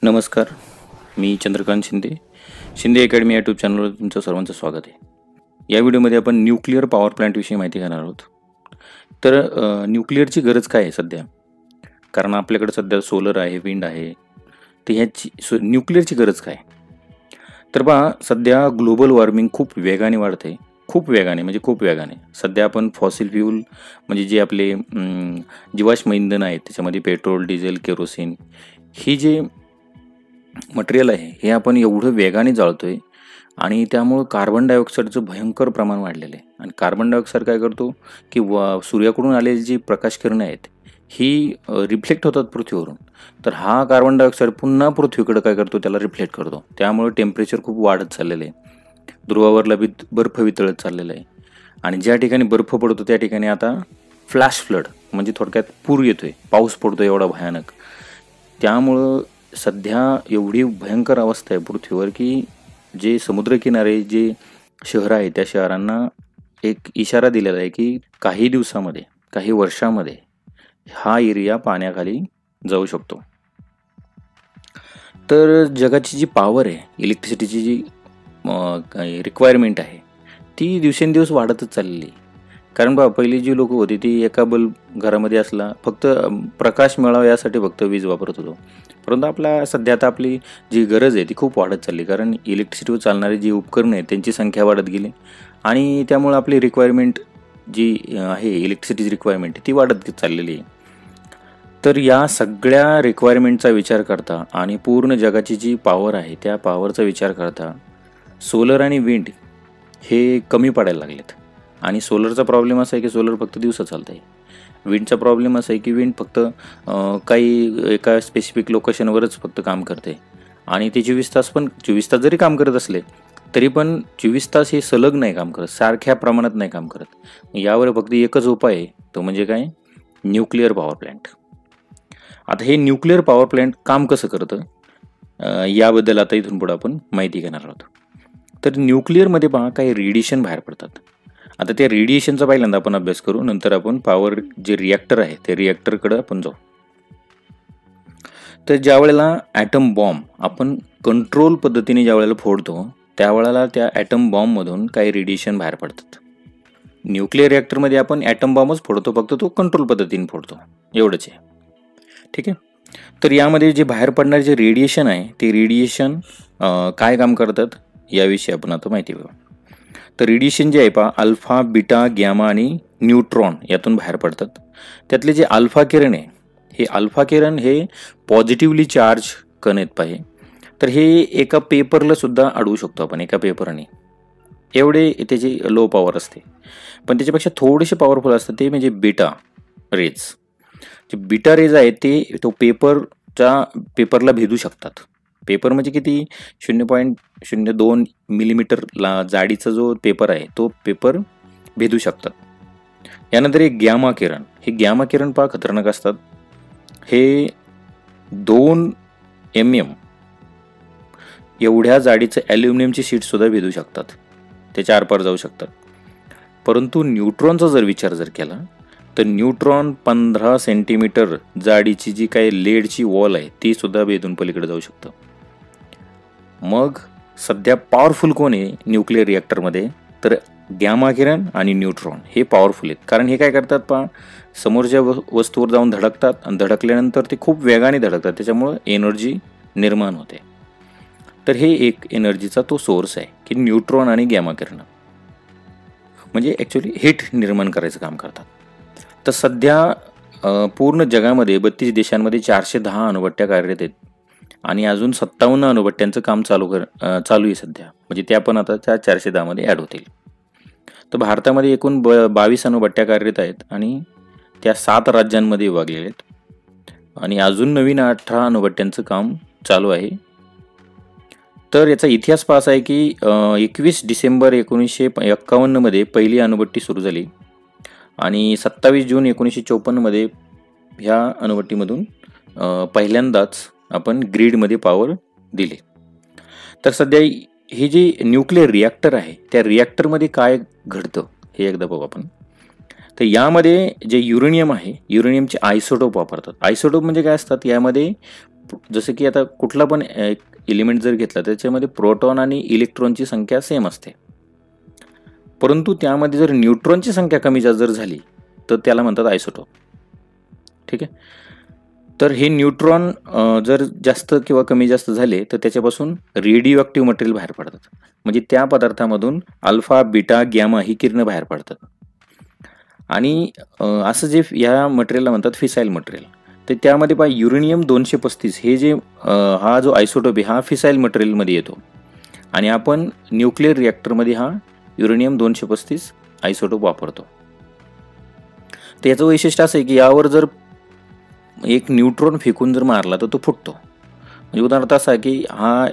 नमस्कार. मी Chandrakant Shinde. Shinde academy YouTube चॅनलवर तुमचं सर्वांचं स्वागत आहे. या व्हिडिओमध्ये आपण न्यूक्लिअर पॉवर प्लांटविषयी माहिती घेणार आहोत. तर न्यूक्लिअरची गरज काय आहे सध्या? कारण आपल्याकडे सध्या सोलर आहे, विंड आहे. तर ह्याची न्यूक्लिअरची गरज काय? तर पहा, सध्या ग्लोबल वॉर्मिंग खूप वेगाने वाढते. खूप वेगाने म्हणजे खूप वेगाने. सध्या आपण फॉसिल फ्यूल म्हणजे जे आपले जीवाश्म इंधन आहेत, त्याच्यामध्ये पेट्रोल, डिझेल, केरोसिन ही जे मटेरियल आहे हे आपण एवढं वेगाने जाळतोय आणि त्यामुळं कार्बन डायऑक्साईडचं भयंकर प्रमाण वाढलेलं आहे. आणि कार्बन डायऑक्साईड काय करतो की सूर्याकडून आलेली जी प्रकाशकिरणं आहेत ही रिफ्लेक्ट होतात पृथ्वीवरून. तर हा कार्बन डायऑक्साईड पुन्हा पृथ्वीकडे काय करतो, त्याला रिफ्लेक्ट करतो. त्यामुळे टेम्परेचर खूप वाढत चाललेलं आहे. ध्रुवावरला बर्फ वितळत चाललेला आहे. आणि ज्या ठिकाणी बर्फ पडतो त्या ठिकाणी आता फ्लॅश फ्लड म्हणजे थोडक्यात पूर येतोय, पाऊस पडतो एवढा भयानक. त्यामुळं सध्या एवढी भयंकर अवस्था आहे पृथ्वीवर की जे समुद्रकिनारे जे शहरं आहेत त्या शहरांना एक इशारा दिलेला आहे की काही दिवसामध्ये, काही वर्षामध्ये हा एरिया पाण्याखाली जाऊ शकतो. तर जगाची जी पॉवर आहे, इलेक्ट्रिसिटीची जी रिक्वायरमेंट आहे ती दिवसेंदिवस वाढतच चाललेली आहे. कारण बघा, पहिली जी लोक होती ती एका बल्ब घरामध्ये असला फक्त प्रकाश मिळावा यासाठी फक्त वीज वापरत होतो. परंतु आपला सध्या आता आपली जी गरज आहे ती खूप वाढत चालली, कारण इलेक्ट्रिसिटीवर चालणारी जी उपकरणं आहेत त्यांची संख्या वाढत गेली आणि त्यामुळे आपली रिक्वायरमेंट जी आहे, इलेक्ट्रिसिटीची रिक्वायरमेंट ती वाढत चाललेली आहे. तर या सगळ्या रिक्वायरमेंटचा विचार करता आणि पूर्ण जगाची जी पॉवर आहे त्या पॉवरचा विचार करता सोलर आणि विंड हे कमी पडायला लागलेत. आणि सोलरचा प्रॉब्लेम असा आहे की सोलर फक्त दिवसा चालतं आहे. विंडचा प्रॉब्लेम असा आहे की विंड फक्त काही एका स्पेसिफिक लोकेशनवरच फक्त काम करते आणि ते 24 तास, पण 24 तास जरी काम करत असले तरी पण 24 तास हे सलग नाही काम करत, सारख्या प्रमाणात नाही काम करत. यावर फक्त एकच उपाय आहे, तो म्हणजे काय? Nuclear power plant. आता हे न्यूक्लिअर पॉवर प्लॅन्ट काम कसं करतं याबद्दल आता इथून पुढे आपण माहिती घेणार आहोत. तर न्यूक्लिअरमध्ये पहा काही रेडिएशन बाहेर पडतात. आता त्या रेडिएशनचा पहिल्यांदा आपण अभ्यास करू, नंतर आपण पॉवर जे रिॲक्टर आहे त्या रिॲक्टरकडे आपण जाऊ. तर ज्या वेळेला ॲटम बॉम्ब आपण कंट्रोल पद्धतीने ज्या वेळेला फोडतो त्यावेळेला त्या ॲटम बॉम्बमधून काही रेडिएशन बाहेर पडतात. न्यूक्लिअर रिॲक्टरमध्ये आपण ॲटम बॉम्बच फोडतो, फक्त तो कंट्रोल पद्धतीने फोडतो, एवढंच आहे. ठीक आहे. तर यामध्ये जे बाहेर पडणारे जे रेडिएशन आहे ते रेडिएशन काय काम करतात याविषयी आपण आता माहिती घेऊ. तर रेडिएशन जे आहे पहा, अल्फा, बीटा, गॅमा आणि न्यूट्रॉन यातून बाहेर पडतात. त्यातले जे अल्फा किरण आहे, हे अल्फा किरण हे पॉझिटिव्हली चार्ज कण आहेत पाहिजे. तर हे एका पेपरला सुद्धा अडवू शकतो आपण, एका पेपरने. एवढे त्याची लो पॉवर असते. पण त्याच्यापेक्षा थोडेसे पॉवरफुल असतात ते म्हणजे बीटा रेज. जे बीटा रेज आहेत ते तो पेपरला भेदू शकतात. पेपर म्हणजे किती? 0.02 मिलीमीटर जाडीचा जो पेपर आहे तो पेपर भेदू शकतात. यानंतर एक गॅमा किरण. हे गॅमा किरण पहा खतरनाक असतात. हे 2 mm एवढ्या जाडीचं ॲल्युमिनियमची शीटसुद्धा भेदू शकतात, त्याच्या आरपार जाऊ शकतात. परंतु न्यूट्रॉनचा जर विचार केला तर न्यूट्रॉन 15 सेंटीमीटर जाडीची जी काही लेडची वॉल आहे ती सुद्धा भेदून पलीकडे जाऊ शकतं. मग सध्या पॉवरफुल कोण आहे न्यूक्लिअर रिॲक्टरमध्ये? तर गॅमा किरण आणि न्यूट्रॉन हे पॉवरफुल आहेत. कारण हे काय करतात पहा, समोरच्या वस्तूवर जाऊन धडकतात आणि धडकल्यानंतर ते खूप वेगाने धडकतात, त्याच्यामुळं एनर्जी निर्माण होते. तर हे एक एनर्जीचा तो सोर्स आहे की न्यूट्रॉन आणि गॅमा किरण म्हणजे ॲक्च्युली हीट निर्माण करायचं काम करतात. तर सध्या पूर्ण जगामध्ये 32 देशांमध्ये 410 अणुभट्ट्या कार्यरत आहेत आणि अजून 57 अणुभट्ट्यांचं काम चालू आहे सध्या. म्हणजे त्या पण आता त्या 410 मध्ये ॲड होतील. तर भारतामध्ये एकूण 22 अणुभट्ट्या कार्यरत आहेत आणि त्या 7 राज्यांमध्ये विभागलेल्या आहेत आणि अजून नवीन 18 अणुभट्ट्यांचं काम चालू आहे. तर याचा इतिहास पास आहे की 21 डिसेंबर 1951 मध्ये पहिली अणुभट्टी सुरू झाली आणि 27 जून 1954 मध्ये ह्या अणुभट्टीमधून पहिल्यांदाच आपण ग्रीडमध्ये पॉवर दिली. तर सध्या ही जी न्यूक्लिअर रिॲक्टर आहे त्या रिॲक्टरमध्ये काय घडतं हे एकदा बघू आपण. तर यामध्ये जे युरेनियम आहे, युरेनियमचे आयसोटोप वापरतात. आयसोटोप म्हणजे काय असतात? यामध्ये जसं की आता कुठला पण एक एलिमेंट जर घेतला त्याच्यामध्ये प्रोटॉन आणि इलेक्ट्रॉनची संख्या सेम असते, परंतु त्यामध्ये जर न्यूट्रॉनची संख्या कमी जास्त जर झाली तर त्याला म्हणतात आयसोटोप. ठीक आहे. तर हे न्यूट्रॉन जर जास्त किंवा कमी जास्त झाले तर त्याच्यापासून रेडिओ ॲक्टिव्ह मटेरियल बाहेर पडतात. म्हणजे त्या पदार्थामधून अल्फा बीटा गॅमा ही किरणं बाहेर पडतात. आणि असं जे या मटेरियलला म्हणतात फिसाईल मटेरियल. तर त्यामध्ये पहा युरेनियम 235 हे जे हा जो आयसोटोप आहे हा फिसाईल मटेरियलमध्ये येतो आणि आपण न्यूक्लिअर रिॲक्टरमध्ये हा युरेनियम 235 आयसोटोप वापरतो. तर याचं वैशिष्ट्य असं आहे की यावर जर एक न्यूट्रॉन फेकून जर मारला तर तो फुटतो. म्हणजे उदाहरणार्थ असा की हा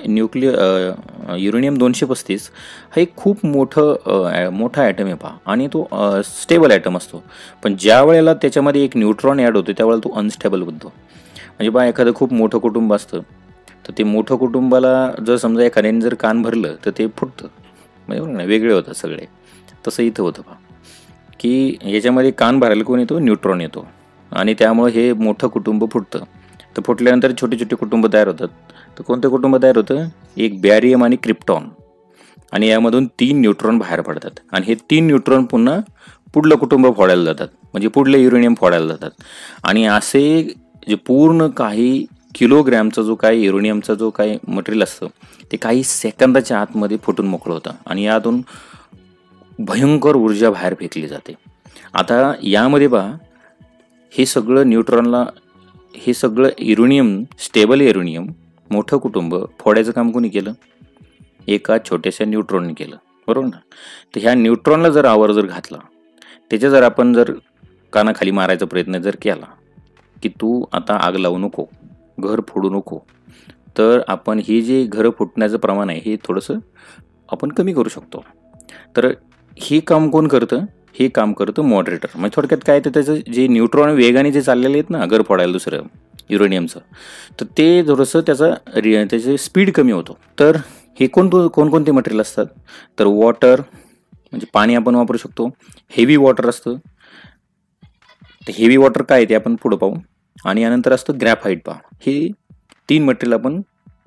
युरेनियम 235 हा एक खूप मोठा ॲटम आहे पहा, आणि तो स्टेबल ॲटम असतो. पण ज्या वेळेला त्याच्यामध्ये एक न्यूट्रॉन ॲड होतो त्यावेळेला तो अनस्टेबल बनतो. म्हणजे पहा एखादं खूप मोठं कुटुंब असतं तर ते मोठं कुटुंबाला जर समजा एखाद्याने जर कान भरलं तर ते फुटतं, म्हणजे वेगळे होतात सगळे. तसं इथं होतं पहा की याच्यामध्ये कान भरायला कोण येतो, न्यूट्रॉन येतो, आणि त्यामुळे हे मोठं कुटुंब फुटतं. तर फुटल्यानंतर छोटे छोटे कुटुंब तयार होतात. तर कोणतं कुटुंब तयार होतं, एक बॅरियम आणि क्रिप्टॉन, आणि यामधून 3 न्यूट्रॉन बाहेर पडतात. आणि हे 3 न्यूट्रॉन पुन्हा पुढलं कुटुंब फोडायला जातात, म्हणजे पुढले युरेनियम फोडायला जातात. आणि असे जे पूर्ण काही किलोग्रॅमचा जो काही युरेनियमचा जो काही मटेरियल असतं ते काही सेकंदाच्या आतमध्ये फुटून मोकळं होतं आणि यातून भयंकर ऊर्जा बाहेर फेकली जाते. आता यामध्ये पहा हे सगळं युरेनियम, स्टेबल युरेनियम मोठं कुटुंब फोडायचं काम कोणी केलं, एका छोट्याशा न्यूट्रॉनने केलं, बरोबर ना. तर ह्या न्यूट्रॉनला जर आवर जर घातला, त्याच्या जर आपण जर कानाखाली मारायचा प्रयत्न जर केला की तू आता आग लावू नको, घर फोडू नको, तर आपण हे जे घरं फुटण्याचं प्रमाण आहे हे थोडंसं आपण कमी करू शकतो. तर हे काम कोण करतं, हे काम करतं मॉडरेटर. म्हणजे थोडक्यात काय तर त्याचं जे न्यूट्रॉन वेगाने जे चाललेले आहेत ना घर फोडायला दुसरं युरेनियमचं, तर ते थोडंसं त्याचे स्पीड कमी होतो. तर हे कोणकोणते मटेरियल असतात, तर वॉटर म्हणजे पाणी आपण वापरू शकतो, हेवी वॉटर असतं. तर हेवी वॉटर काय आहे ते आपण पुढं पाहू. आणि यानंतर असतं ग्रॅफाईट पहा. हे 3 मटेरियल आपण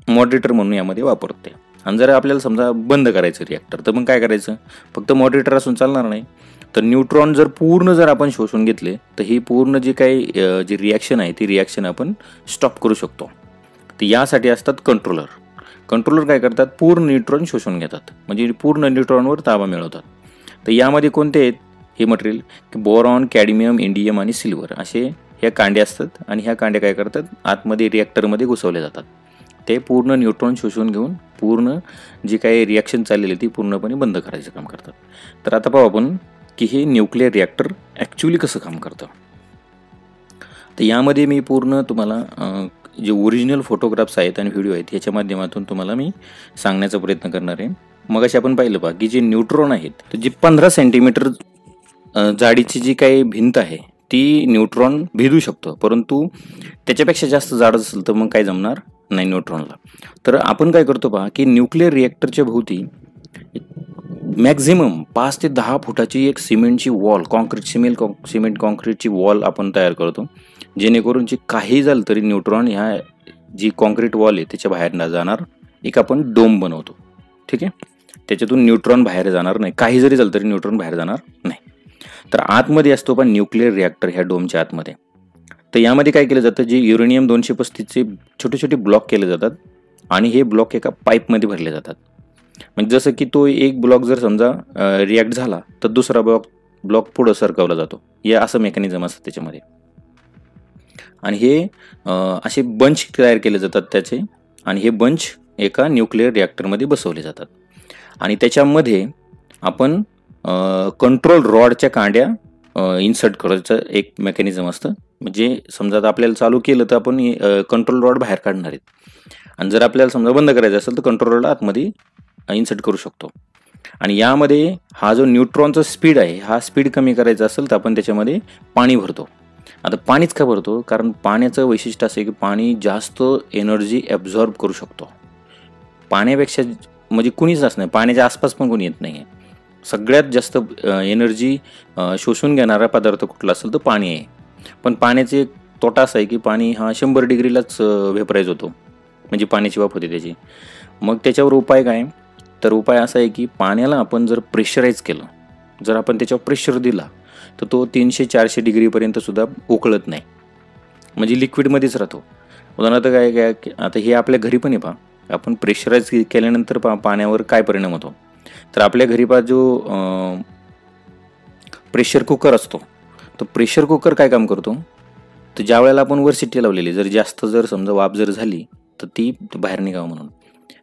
मॉडरेटर म्हणून यामध्ये वापरतो. आणि जर आपल्याला समजा बंद करायचं रिॲक्टर तर मग काय करायचं, फक्त मॉडरेटर असून चालणार नाही. तर न्यूट्रॉन जर आपण शोषून घेतले तर ही पूर्ण जी काही जी रिॲक्शन आहे ती रिॲक्शन आपण स्टॉप करू शकतो. तर यासाठी असतात कंट्रोलर काय करतात, पूर्ण न्यूट्रॉन शोषून घेतात, म्हणजे पूर्ण न्यूट्रॉनवर ताबा मिळवतात. तर यामध्ये कोणते आहेत हे मटेरियल, की बोरॉन, कॅडमियम, इंडियम आणि सिल्वर असे ह्या कांड्या असतात. आणि ह्या कांड्या काय करतात, आतमध्ये रिॲक्टरमध्ये घुसवले जातात. ते पूर्ण न्यूट्रॉन शोषून घेऊन पूर्ण जी काही रिॲक्शन चाललेली ती पूर्णपणे बंद करायचं काम करतात. तर आता पाहू आपण की हे न्यूक्लिअर रिॲक्टर ॲक्च्युली कसं काम करतं. तर यामध्ये मी पूर्ण तुम्हाला जे ओरिजिनल फोटोग्राफ्स आहेत आणि व्हिडिओ आहेत याच्या माध्यमातून तुम्हाला मी सांगण्याचा प्रयत्न करणार आहे. मग अशी आपण पाहिलं पहा की जे न्यूट्रॉन आहेत तर जी 15 सेंटीमीटर जाडीची जी काही भिंत आहे ती न्यूट्रॉन भेदू शकतो, परंतु त्याच्यापेक्षा जास्त जाड असेल तर मग काय जमणार नाही न्यूट्रॉनला. तर आपण काय करतो पहा की न्यूक्लिअर रिॲक्टरच्या भोवती मॅक्झिमम 5 ते 10 फुटाची एक सिमेंटची वॉल, सिमेंट कॉन्क्रीटची वॉल आपण तयार करतो, जेणेकरून जे काही झालं तरी न्यूट्रॉन ह्या जी कॉन्क्रीट वॉल आहे त्याच्या बाहेर न जाणार एक आपण डोम बनवतो. ठीक आहे, त्याच्यातून न्यूट्रॉन बाहेर जाणार नाही, काही जरी झालं तरी न्यूट्रॉन बाहेर जाणार नाही. तर आतमध्ये असतो पण न्यूक्लिअर रिॲक्टर ह्या डोमच्या आतमध्ये. तर यामध्ये काय केलं जातं, जे युरेनियम 235चे छोटे छोटे ब्लॉक केले जातात आणि हे ब्लॉक एका पाईपमध्ये भरले जातात. म्हणजे जसं की तो एक ब्लॉक जर समजा रिॲक्ट झाला तर दुसरा ब्लॉक पुढं सरकवला जातो, या असं मेकॅनिझम असतं त्याच्यामध्ये. आणि हे असे बंच तयार केले जातात त्याचे, आणि हे बंच एका न्यूक्लिअर रिॲक्टरमध्ये बसवले जातात. आणि त्याच्यामध्ये आपण कंट्रोल रॉडच्या कांड्या इन्सर्ट करायचं एक मेकॅनिझम असतं. म्हणजे समजा आपल्याला चालू केलं तर आपण कंट्रोल रॉड बाहेर काढणार आहेत, आणि जर आपल्याला समजा बंद करायचं असेल तर कंट्रोल रॉड आतमध्ये इन्सर्ट करू शकतो. आणि यामध्ये हा जो न्यूट्रॉनचा स्पीड आहे हा स्पीड कमी करायचा असेल तर आपण त्याच्यामध्ये पाणी भरतो. आता पाणीच का भरतो, कारण पाण्याचं वैशिष्ट्य असं आहे की पाणी जास्त एनर्जी ॲब्झॉर्ब करू शकतो. पाण्यापेक्षा म्हणजे कुणीच असं नाही, पाण्याच्या आसपास पण कोणी येत नाही आहे. सगळ्यात जास्त एनर्जी शोषून घेणारा पदार्थ कुठला असेल तर पाणी आहे. पण पाण्याचे तोटा असा आहे की पाणी हा 100 डिग्रीलाच व्हेपराईज होतो, म्हणजे पाण्याची वाफ होते त्याची. मग त्याच्यावर उपाय काय? तर उपाय असा आहे की पाण्याला आपण जर प्रेशराईज केलं, जर आपण त्याच्यावर प्रेशर दिला, तर तो 300-400 डिग्रीपर्यंत सुद्धा उकळत नाही, म्हणजे लिक्विडमध्येच राहतो. उदाहरणार्थ काय काय आता हे आपल्या घरी पण आहे पहा, आपण प्रेशराईज केल्यानंतर पाण्यावर काय परिणाम होतो. तर आपल्या घरी पहा जो प्रेशर कुकर असतो, तो प्रेशर कुकर काय काम करतो, तर ज्या वेळेला आपण वर शिट्टी लावलेली, जर जास्त जर समजा वाफ जर झाली तर ती बाहेर निघावं म्हणून,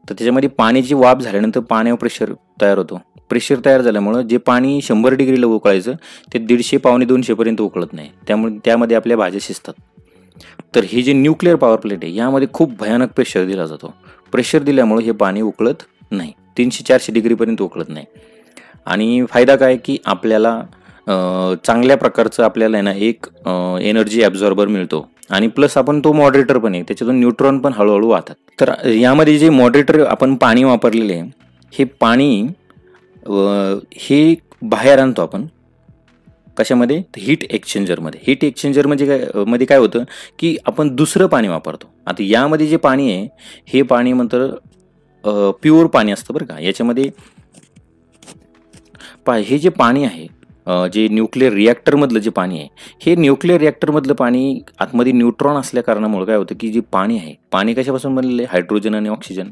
तर त्याच्यामध्ये पाण्याची वाफ झाल्यानंतर पाण्यावर प्रेशर तयार होतो. प्रेशर तयार झाल्यामुळं जे पाणी 100 डिग्रीला उकळायचं ते 150-150-200पर्यंत उकळत नाही, त्यामुळे त्यामध्ये आपल्या भाज्या शिजतात. तर हे जे न्यूक्लिअर पॉवर प्लेट आहे यामध्ये खूप भयानक प्रेशर दिला जातो. प्रेशर दिल्यामुळे हे पाणी उकळत नाही, 300-400 डिग्रीपर्यंत उकळत नाही. आणि फायदा काय की आपल्याला चांगल्या प्रकारचं आपल्याला ना एक एनर्जी ॲब्झॉर्बर मिळतो, आणि प्लस आपण तो मॉडरेटर पण आहे, त्याच्यातून न्यूट्रॉन पण हळूहळू वाहतात. तर यामध्ये जे मॉडरेटर आपण पाणी वापरलेले आहे, हे पाणी हे बाहेर आणतो आपण कशामध्ये, हीट एक्सचेंजरमध्ये. हीट एक्सचेंजर मध्ये काय होतं की आपण दुसरं पाणी वापरतो. आता यामध्ये जे पाणी आहे हे पाणी म्हणतं प्युअर पाणी असतं बरं का. याच्यामध्ये हे जे पाणी आहे, जे न्यूक्लिअर रिॲक्टरमधलं जे पाणी आहे, हे न्यूक्लिअर रिॲक्टरमधलं पाणी आतमध्ये न्यूट्रॉन असल्या कारणामुळे काय होतं की जे पाणी आहे, पाणी कशापासून बनलेलं आहे, हायड्रोजन आणि ऑक्सिजन.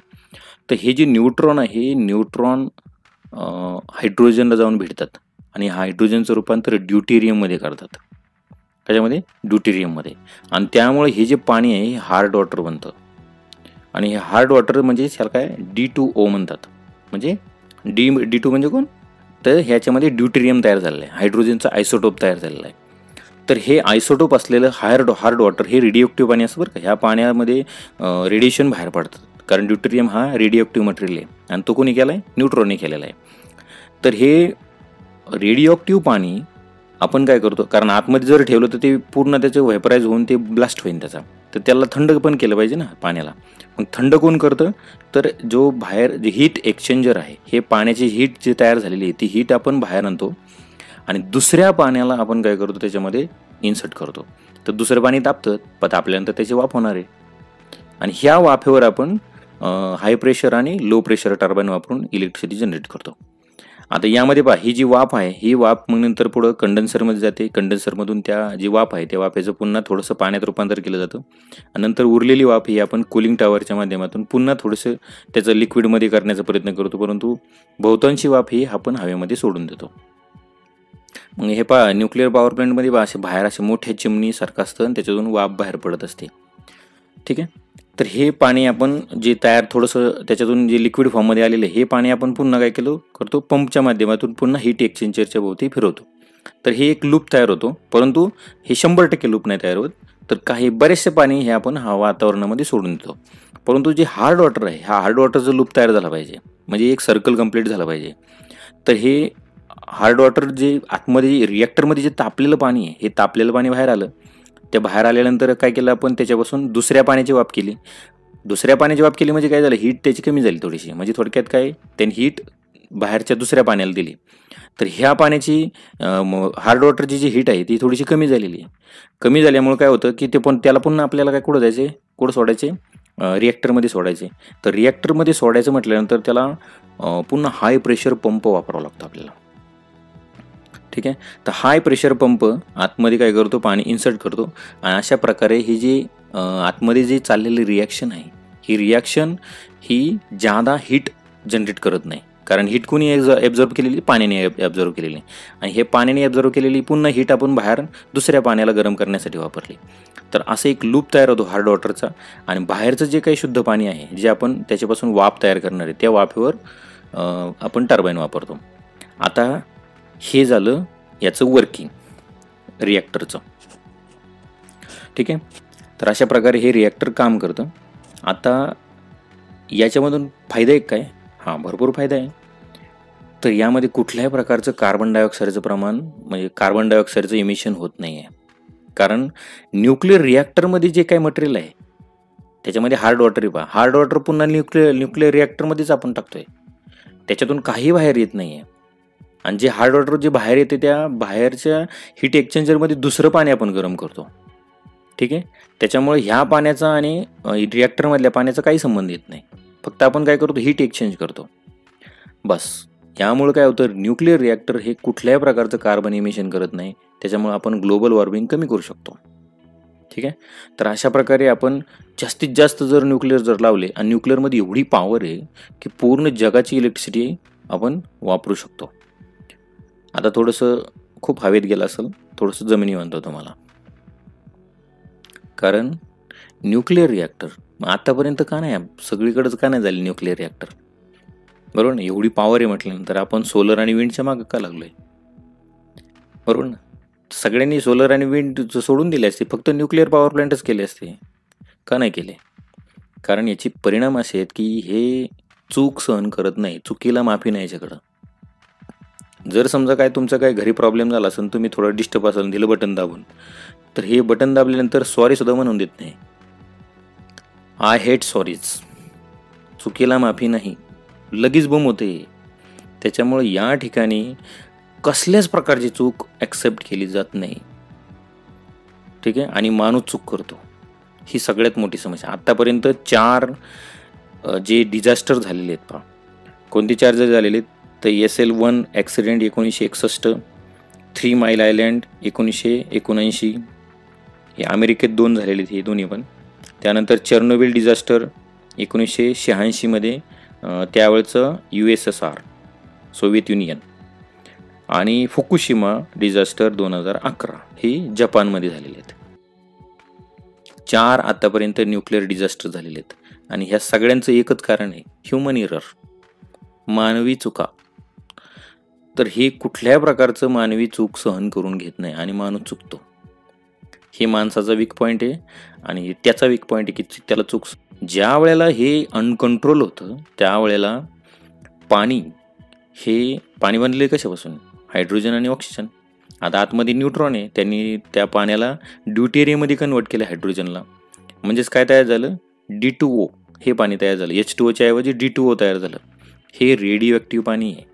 तर हे जे न्यूट्रॉन आहे, हे न्यूट्रॉन हायड्रोजनला जाऊन भेटतात आणि हायड्रोजनचं रूपांतर ड्यूटेरियममध्ये करतात. कशामध्ये, ड्यूटेरियममध्ये. आणि त्यामुळे हे जे पाणी आहे हे हार्ड वॉटर बनतं. आणि हे हार्ड वॉटर म्हणजे त्याला काय D2O म्हणतात. म्हणजे D2 म्हणजे कोण, तर ह्याच्यामध्ये ड्यूटेरियम तयार झालेलं आहे, हायड्रोजनचा आयसोटोप तयार झालेला आहे. तर हे आयसोटोप असलेलं हार्ड वॉटर हे रेडिओक्टिव्ह पाणी असतं बरं का. ह्या पाण्यामध्ये रेडिएशन बाहेर पडतात, कारण ड्यूटेरियम हा रेडिओक्टिव्ह मटेरियल आहे आणि तो कोणी केला आहे, न्यूट्रॉनने केलेला आहे. तर हे रेडिओक्टिव्ह पाणी आपण काय करतो, कारण आतमध्ये जर ठेवलं तर ते पूर्ण त्याचं व्हेपराईज होऊन ते ब्लास्ट होईल त्याचा, तर त्याला थंड पण केलं पाहिजे ना पाण्याला. मग थंड कोण करतं, तर जो बाहेर जे हीट एक्सचेंजर आहे, हे पाण्याची हीट जी तयार झालेली आहे ती हीट आपण बाहेर आणतो आणि दुसऱ्या पाण्याला आपण काय करतो, त्याच्यामध्ये इन्सर्ट करतो. तर दुसरं पाणी तापतं, तापल्यानंतर त्याची वाफ होणार आहे आणि ह्या वाफेवर आपण हाय प्रेशर आणि लो प्रेशर टर्बाईन वापरून इलेक्ट्रिसिटी जनरेट करतो. आता यामध्ये पहा, ही जी वाफ आहे ही वाफ मग नंतर पुढं कंडेन्सरमध्ये जाते. कंडेन्सरमधून त्या जी वाफ आहे त्या वाफेचं पुन्हा थोडंसं पाण्यात रूपांतर केलं जातं आणि नंतर उरलेली वाफ ही आपण कूलिंग टॉवरच्या माध्यमातून पुन्हा थोडंसं त्याचं लिक्विडमध्ये करण्याचा प्रयत्न करतो, परंतु बहुतांशी वाफ ही आपण हवेमध्ये सोडून देतो. मग हे पहा, न्यूक्लिअर पॉवर प्लांटमध्ये पहा असे बाहेर असे मोठ्या चिमणीसारखं असतं आणि त्याच्यातून वाफ बाहेर पडत असते. ठीक आहे. तर हे पाणी आपण जे तयार थोडंसं त्याच्यातून जे लिक्विड फॉर्ममध्ये आलेलं आहे हे पाणी आपण पुन्हा काय करतो, पंपच्या माध्यमातून पुन्हा हीट एक्सचेंजरच्या भोवती फिरवतो. तर हे एक लूप तयार होतो, परंतु हे 100% लूप नाही तयार होत. तर काही बरेचसे पाणी हे आपण वातावरणामध्ये सोडून देतो. परंतु जे हार्ड वॉटर आहे, हा हार्ड वॉटरचं लूप तयार झाला पाहिजे, म्हणजे एक सर्कल कंप्लीट झालं पाहिजे. तर हे हार्ड वॉटर जे आतमध्ये रिॲक्टरमध्ये जे तापलेलं पाणी आहे, हे तापलेलं पाणी बाहेर आलं. ते बाहेर आल्यानंतर काय केलं आपण, त्याच्यापासून दुसऱ्या पाण्याची वाफ केली. दुसऱ्या पाण्याची वाफ केली म्हणजे काय झालं, हीट त्याची कमी झाली थोडीशी, म्हणजे थोडक्यात काय, त्यांनी हीट बाहेरच्या दुसऱ्या पाण्याला दिली. तर ह्या पाण्याची हार्ड वॉटरची जी हीट आहे ती थोडीशी कमी झालेली आहे. कमी झाल्यामुळे काय होतं की ते पण त्याला पुन्हा आपल्याला काय कुठं जायचे, कुठं सोडायचे, रिॲक्टरमध्ये सोडायचे. तर रिॲक्टरमध्ये सोडायचं म्हटल्यानंतर त्याला पुन्हा हाय प्रेशर पंप वापरावा लागतो आपल्याला. ठीक आहे. तर हाय प्रेशर पंप आतमध्ये काय करतो, पाणी इन्सर्ट करतो आणि अशा प्रकारे ही जी आतमध्ये जी चाललेली रिॲक्शन आहे, ही रिॲक्शन ही जादा हीट जनरेट करत नाही, कारण हीट कोणी ॲब्झॉर्ब केलेली, पाण्याने ॲब्झॉर्ब केलेली आणि हे पाण्याने ॲब्झॉर्ब केलेली पुन्हा हीट आपण बाहेर दुसऱ्या पाण्याला गरम करण्यासाठी वापरली. तर असं एक लूप तयार होतो हार्ड वॉटरचा. आणि बाहेरचं जे काही शुद्ध पाणी आहे, जे आपण त्याच्यापासून वाफ तयार करणार आहे, त्या वाफेवर आपण टर्बाईन वापरतो. आता हे झालं याचं वर्किंग रिॲक्टरचं. ठीक आहे. तर अशा प्रकारे हे रिॲक्टर काम करतं. आता याच्यामधून फायदा एक काय, हां भरपूर फायदा आहे. तर यामध्ये कुठल्याही प्रकारचं कार्बन डायऑक्साईडचं प्रमाण, म्हणजे कार्बन डायऑक्साईडचं इमिशन होत नाही आहे, कारण न्यूक्लिअर रिॲक्टरमध्ये जे काही मटेरियल आहे त्याच्यामध्ये हार्ड वॉटर आहे. हार्ड वॉटर पुन्हा न्यूक्लिअर रिॲक्टरमध्येच आपण टाकतोय, त्याच्यातून काही बाहेर येत नाही आहे. आणि जे हार्ड वॉटर जे बाहेर येते त्या बाहेरच्या हीट एक्सचेंजरमध्ये दुसरं पाणी आपण गरम करतो. ठीक आहे. त्याच्यामुळे ह्या पाण्याचा आणि रिॲक्टरमधल्या पाण्याचा काही संबंध येत नाही. फक्त आपण काय करतो, हीट एक्सचेंज करतो बस. यामुळे काय होतं, न्यूक्लिअर रिॲक्टर हे कुठल्याही प्रकारचं कार्बन इमिशन करत नाही. त्याच्यामुळे आपण ग्लोबल वॉर्मिंग कमी करू शकतो. ठीक आहे. तर अशा प्रकारे आपण जास्तीत जास्त जर न्यूक्लिअर जर लावले, आणि न्यूक्लिअरमध्ये एवढी पॉवर आहे की पूर्ण जगाची इलेक्ट्रिसिटी आपण वापरू शकतो. आता थोडंसं खूप हवेत गेलं असेल, थोडंसं जमिनी म्हणतो तुम्हाला. कारण न्यूक्लिअर रिॲक्टर आतापर्यंत का नाही, सगळीकडेच का नाही झाले न्यूक्लिअर रिॲक्टर, बरोबर ना. एवढी पॉवर आहे म्हटल्यानंतर आपण सोलर आणि विंडच्या मागं का लागलोय, बरोबर ना. सगळ्यांनी सोलर आणि विंड सोडून दिले असते, फक्त न्यूक्लिअर पॉवर प्लॅन्टच केले असते, का नाही केले. कारण याचे परिणाम असे आहेत की हे चूक सहन करत नाही, चुकीला माफी नाही याच्याकडं. जर समजा काय तुमचा काय घरी प्रॉब्लेम झाला असेल, तुम्ही थोडं डिस्टर्ब असाल, दिलं बटन दाबून, तर हे बटन दाबल्यानंतर सॉरी सुद्धा म्हणून देत नाही. आय हेट सॉरीज, चुकीला माफी नाही, लगेच बूम होते. त्याच्यामुळे या ठिकाणी कसल्याच प्रकारची चूक ॲक्सेप्ट केली जात नाही. ठीक आहे. आणि माणूस चूक करतो, ही सगळ्यात मोठी समस्या. आत्तापर्यंत 4 जे डिझास्टर झालेले आहेत पहा. कोणते 4 जर झालेले आहेत, तर SL1 ॲक्सिडेंट 1961, 3 माईल आयलँड 1979, हे अमेरिकेत 2 झालेले आहेत, हे दोन्ही पण. त्यानंतर Chernobyl disaster 1986 त्यावेळचं USSR, Soviet union. आणि फुकुशिमा डिझास्टर 2011, हे जपानमध्ये झालेले आहेत. 4 आतापर्यंत न्यूक्लिअर डिझास्टर झालेले आहेत. आणि ह्या सगळ्यांचं एकच कारण आहे, ह्युमन एरर, मानवी चुका. तर हे कुठल्याही प्रकारचं मानवी चूक सहन करून घेत नाही आणि माणूस चुकतो. हे माणसाचा वीक पॉईंट आहे आणि त्याचा वीक पॉईंट आहे की त्याला चूक. ज्या वेळेला हे अनकंट्रोल होतं, त्यावेळेला पाणी बनलेलं कशापासून, हायड्रोजन आणि ऑक्सिजन. आता आतमध्ये न्यूट्रॉन आहे, त्यांनी त्या पाण्याला ड्यूटेरियममध्ये कन्वर्ट केलं, हायड्रोजनला. म्हणजेच काय तयार झालं, D2O हे पाणी तयार झालं. H2O ऐवजी D2O तयार झालं. हे रेडिओ ॲक्टिव्ह पाणी आहे.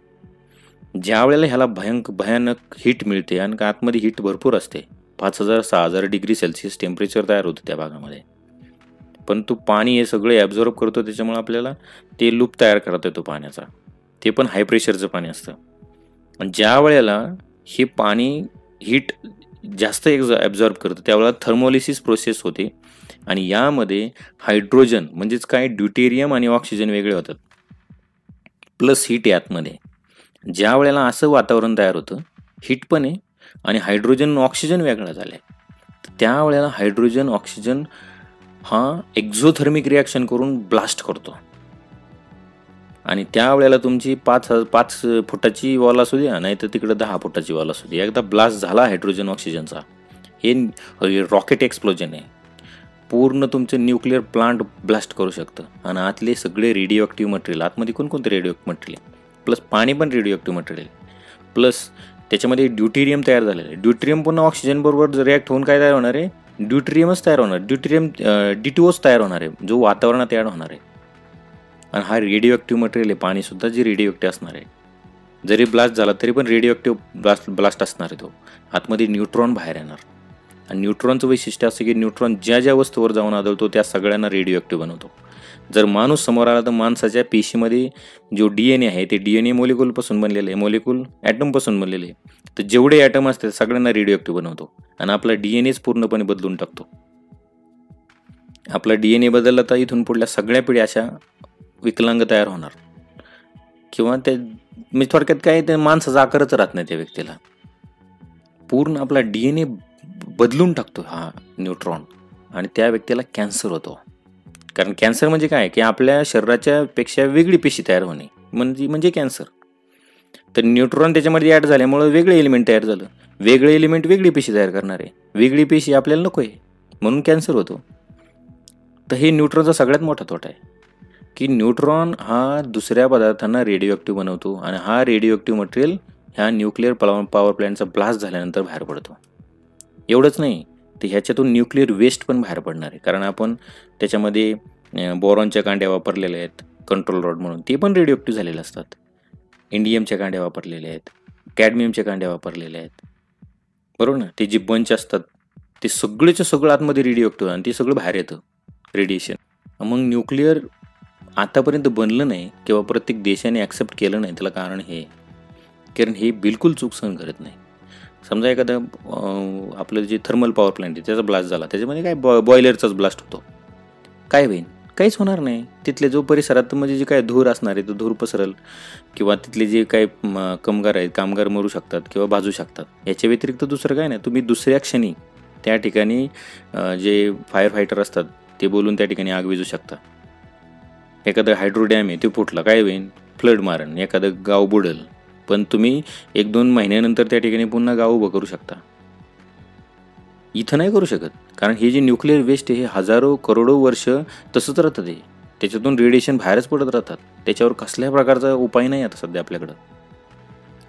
ज्या वेळेला ह्याला भयानक हीट मिळते, आणि आतमध्ये हीट भरपूर असते, 5000-6000 डिग्री सेल्सिअस टेम्परेचर तयार होतं त्या भागामध्ये. पण तो पाणी हे सगळे ॲब्झॉर्ब करतो, त्याच्यामुळे आपल्याला ते लूप तयार करता येतो पाण्याचा. ते पण हाय प्रेशरचं पाणी असतं. आणि ज्या वेळेला हे पाणी हीट जास्त ॲब्झॉर्ब करतं, त्यावेळेला थर्मोलिसिस प्रोसेस होते, आणि यामध्ये हायड्रोजन म्हणजेच काय, ड्यूटेरियम आणि ऑक्सिजन वेगळे होतात, प्लस हीट आहे आतमध्ये. ज्या वेळेला असं वातावरण तयार होतं, हीट पण आहे आणि हायड्रोजन ऑक्सिजन वेगळा झाला आहे, त्यावेळेला हायड्रोजन ऑक्सिजन हा एक्झोथर्मिक रिॲक्शन करून ब्लास्ट करतो. आणि त्यावेळेला तुमची 5 फुटाची वॉल असू द्या, नाही तर तिकडं 10 फुटाची वॉल असू द्या, एकदा ब्लास्ट झाला हायड्रोजन ऑक्सिजनचा, हे रॉकेट एक्सप्लोजन आहे, पूर्ण तुमचं न्यूक्लिअर प्लांट ब्लास्ट करू शकतं. आणि आतले सगळे रेडिओ ॲक्टिव्ह मटेरियल, आतमध्ये कोणकोणते रेडिओ मटेरियल, प्लस पाणी पण रेडिओ ॲक्टिव्ह मटेरियल, प्लस त्याच्यामध्ये ड्यूटेरियम तयार झालेलं आहे. ड्यूटेरियम पुन्हा ऑक्सिजन बरोबर रिॲक्ट होऊन काय तयार होणार आहे, ड्यूटेरियमच तयार होणार, D2Oच तयार होणार आहे, जो वातावरणात तयार होणार आहे. आणि हा रेडिओ ॲक्टिव्ह मटेरियल आहे, पाणीसुद्धा जे रेडिओ ॲक्टिव्ह असणार आहे. जरी ब्लास्ट झाला तरी पण रेडिओ ॲक्टिव्ह ब्लास्ट असणार आहे तो. आतमध्ये न्यूट्रॉन बाहेर येणार. आणि न्यूट्रॉनचं वैशिष्ट्य असं की न्यूट्रॉन ज्या ज्या वस्तूवर जाऊन आदळतो त्या सगळ्यांना रेडिओ ॲक्टिव्ह बनवतो. जर माणूस समोर आला तर माणसाच्या पेशीमध्ये जो DNA आहे ते DNA मॉलिक्यूलपासून बनलेलं आहे, मॉलिक्यूल ॲटमपासून बनलेले आहे. तर जेवढे ॲटम असतात सगळ्यांना रेडिओ ॲक्टिव्ह बनवतो. आणि आपला DNAच पूर्णपणे बदलून टाकतो. आपला DNA बदलला तर इथून पुढल्या सगळ्या पिढ्या अशा विकलांग तयार होणार, किंवा ते मी थोडक्यात काय, ते माणसाचा आकारच राहत नाही त्या व्यक्तीला. पूर्ण आपला DNA बदलून टाकतो हा न्यूट्रॉन, आणि त्या व्यक्तीला कॅन्सर होतो. कारण कॅन्सर म्हणजे काय, की आपल्या शरीराच्या पेक्षा वेगळी पेशी तयार होणे म्हणजे कॅन्सर. तर न्यूट्रॉन त्याच्यामध्ये ॲड झाल्यामुळे वेगळे एलिमेंट तयार झालं, वेगळे एलिमेंट वेगळी पेशी तयार करणार आहे, वेगळी पेशी आपल्याला नको आहे, म्हणून कॅन्सर होतो. तर हे न्यूट्रॉनचा सगळ्यात मोठा तोटा आहे की न्यूट्रॉन हा दुसऱ्या पदार्थांना रेडिओ ॲक्टिव्ह बनवतो, आणि हा रेडिओ ॲक्टिव्ह मटेरियल ह्या न्यूक्लिअर पॉवर प्लॅन्टचा ब्लास्ट झाल्यानंतर बाहेर पडतो. एवढंच नाही, तर ह्याच्यातून न्यूक्लिअर वेस्ट पण बाहेर पडणार आहे. कारण आपण त्याच्यामध्ये बोरॉनच्या कांड्या वापरलेल्या आहेत कंट्रोल रॉड म्हणून, ते पण रेडिओ ॲक्टिव्ह झालेले असतात. इंडियमच्या कांड्या वापरलेल्या आहेत, कॅडमियमच्या कांड्या वापरलेल्या आहेत, बरोबर ना. ते जे बंच असतात ते सगळेच्या सगळं आतमध्ये रेडिओ आणि ते सगळं बाहेर येतं रेडिएशन. मग न्यूक्लिअर आतापर्यंत बनलं नाही किंवा प्रत्येक देशाने ॲक्सेप्ट केलं नाही, त्याला कारण हे, कारण हे बिलकुल चूक सहन करत नाही. समजा एखादं आपलं जे थर्मल पॉवर प्लांट आहे त्याचा ब्लास्ट झाला, त्याच्यामध्ये काय बॉयलरचाच ब्लास्ट होतो, काय होईल? काहीच होणार नाही. तिथले जो परिसरात म्हणजे जे काय धूर असणार आहे तो धूर पसरल किंवा तिथले जे काही कामगार मरू शकतात किंवा भाजू शकतात. याच्या व्यतिरिक्त दुसरं काय नाही. तुम्ही दुसऱ्या क्षणी त्या ठिकाणी जे फायर फायटर असतात ते बोलून त्या ठिकाणी आग विझू शकता. एखादं हायड्रो डॅम आहे ते फुटला, काय होईल? फ्लड मारण, एखादं गाव बुडेल, पण तुम्ही 1-2 महिन्यानंतर त्या ठिकाणी पुन्हा गाव उभं करू शकता. इथं नाही करू शकत, कारण हे जे न्यूक्लिअर वेस्ट आहे हे हजारो करोडो वर्ष तसंच राहतं. ते त्याच्यातून रेडिएशन बाहेरच पडत राहतात. त्याच्यावर कसल्याही प्रकारचा उपाय नाही आता सध्या आपल्याकडं.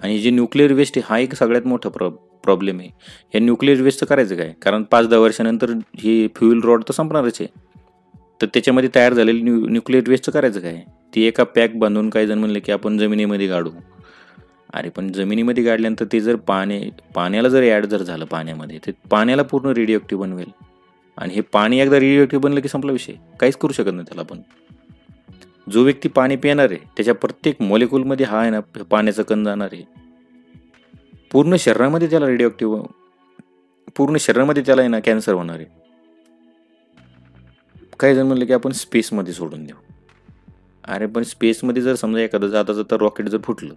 आणि जे न्यूक्लिअर वेस्ट आहे हा एक सगळ्यात मोठा प्रॉब्लेम आहे. या न्यूक्लिअर वेस्टचं करायचं काय? कारण 5-10 वर्षानंतर ही फ्युएल रॉड तर संपणारच आहे. तर त्याच्यामध्ये तयार झालेलं न्यूक्लिअर वेस्टचं करायचं काय? ती एका पॅक बांधून काही जण म्हणले की आपण जमिनीमध्ये गाडू. अरे पण जमिनीमध्ये गाडल्यानंतर ते जर पाण्याला जर ॲड झालं पाण्यामध्ये, तर पाण्याला पूर्ण रेडिओ बनवेल. आणि हे पाणी एकदा रेडिओ बनलं की संपला विषय, काहीच करू शकत नाही त्याला. आपण जो व्यक्ती पाणी पिणार आहे त्याच्या प्रत्येक मॉलिक्यूलमध्ये हा आहे ना पाण्याचा कण जाणार आहे. पूर्ण शरीरामध्ये त्याला आहे ना कॅन्सर होणार आहे. काही जण म्हणले की आपण स्पेसमध्ये सोडून देऊ. अरे पण स्पेसमध्ये जर समजा एखादं जाता रॉकेट जर फुटलं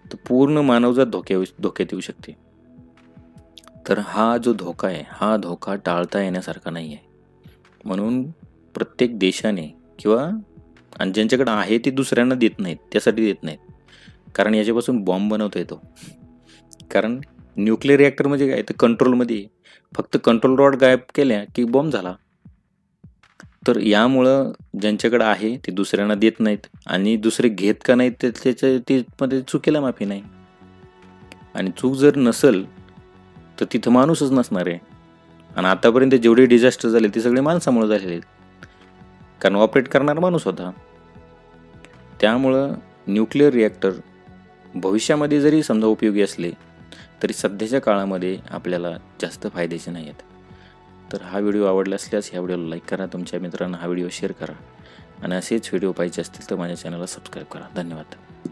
तर पूर्ण मानवजात धोक्यात येऊ शकते. तर हा जो धोका आहे हा धोका टाळता येण्यासारखा नाही आहे. म्हणून प्रत्येक देशाने किंवा आणि ज्यांच्याकडे आहे ते दुसऱ्यांना देत नाहीत, त्यासाठी देत नाहीत, कारण याच्यापासून बॉम्ब बनवता येतो. कारण न्यूक्लिअर रिॲक्टर म्हणजे काय, तर कंट्रोलमध्ये फक्त कंट्रोल रॉड गायब केल्या की बॉम्ब झाला. तर यामुळं ज्यांच्याकडे आहे ते दुसऱ्यांना देत नाहीत आणि दुसरे घेत का नाहीत त्याच्यामध्ये चुकीला माफी नाही. आणि चूक जर नसेल तर तिथं माणूसच नसणार आहे. आणि आतापर्यंत जेवढे डिझास्टर झाले ते सगळे माणसामुळे झालेले आहेत, कारण ऑपरेट करणारा माणूस होता. त्यामुळं न्यूक्लिअर रिॲक्टर भविष्यामध्ये जरी समजा उपयोगी असले तरी सध्याच्या काळामध्ये आपल्याला जास्त फायद्याचे नाही आहेत. तर हा व्हिडिओ आवडला असल्यास ह्या व्हिडिओला लाईक करा, तुमच्या मित्रांना हा व्हिडिओ शेअर करा आणि असेच व्हिडिओ पाहिजे असतील तर माझ्या चॅनलला सबस्क्राईब करा. धन्यवाद.